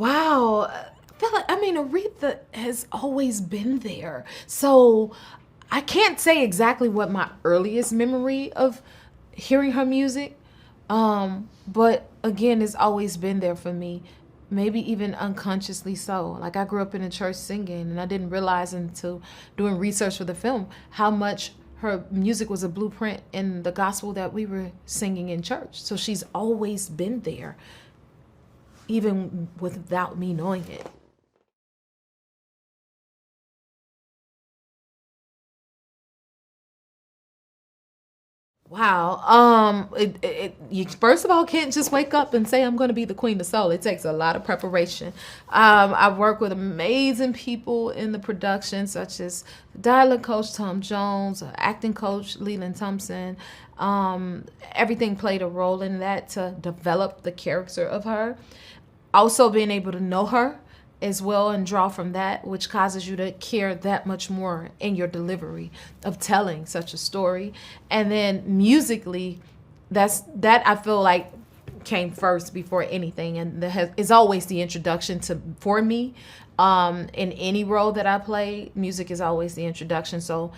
Wow. I mean, Aretha has always been there. So I can't say exactly what my earliest memory of hearing her music, but again, it's always been there for me. Maybe even unconsciously so. Like I grew up in a church singing, and I didn't realize until doing research for the film how much her music was a blueprint in the gospel that we were singing in church. So she's always been there, even without me knowing it. Wow. You first of all can't just wake up and say I'm going to be the queen of soul. It takes a lot of preparation. I work with amazing people in the production, such as dialect coach Tom Jones, acting coach Liesl Tommy. Everything played a role in that to develop the character of her. Also, being able to know her as well and draw from that, which causes you to care that much more in your delivery of telling such a story. And then musically, that I feel like came first before anything, and is always the introduction to for me. In any role that I play, music is always the introduction. So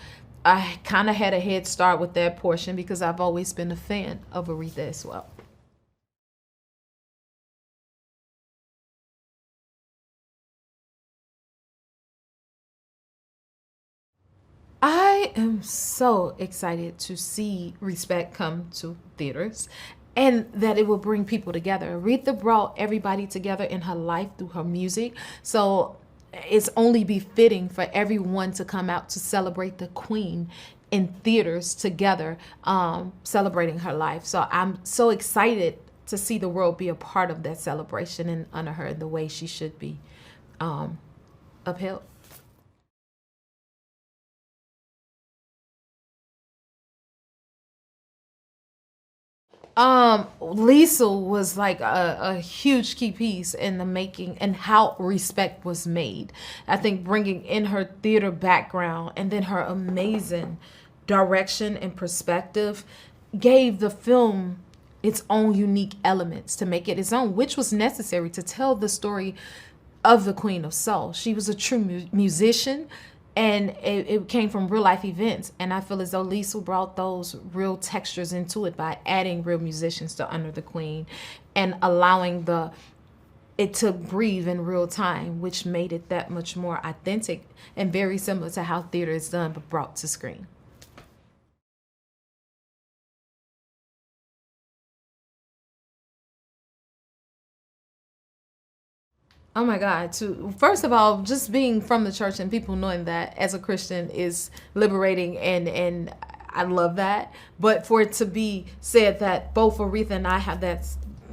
I kind of had a head start with that portion because I've always been a fan of Aretha as well. I am so excited to see Respect come to theaters and that it will bring people together. Aretha brought everybody together in her life through her music. So it's only befitting for everyone to come out to celebrate the Queen in theaters together, celebrating her life. So I'm so excited to see the world be a part of that celebration and honor her the way she should be um, upheld. Liesl was like a huge key piece in the making and how Respect was made. I think bringing in her theater background and then her amazing direction and perspective gave the film its own unique elements to make it its own, which was necessary to tell the story of the Queen of Soul. She was a true musician, and it came from real life events. And I feel as though Lisa brought those real textures into it by adding real musicians to Under the Queen and allowing the it to breathe in real time, which made it that much more authentic and very similar to how theater is done but brought to screen. Oh my God. To first of all, just being from the church and people knowing that as a Christian is liberating, and I love that. But for it to be said that both Aretha and I have that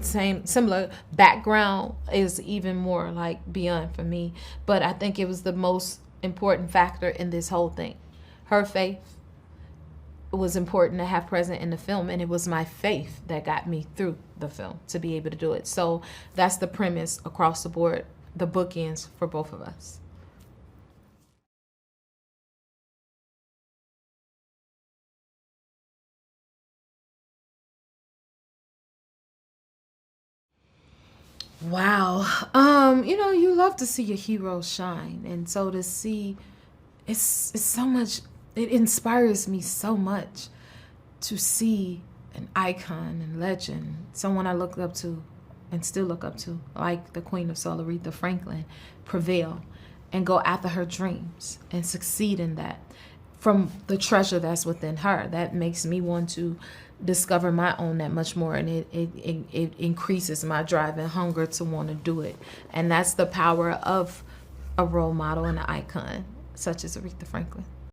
same similar background is even more like beyond for me. But I think it was the most important factor in this whole thing. Her faith was important to have present in the film, and it was my faith that got me through the film to be able to do it. So that's the premise across the board, the bookends for both of us. Wow. You love to see your heroes shine, and so to see it's so much. It inspires me so much to see an icon and legend, someone I looked up to and still look up to, like the Queen of Soul, Aretha Franklin, prevail and go after her dreams and succeed in that from the treasure that's within her. That makes me want to discover my own that much more, and it increases my drive and hunger to want to do it. And that's the power of a role model and an icon such as Aretha Franklin.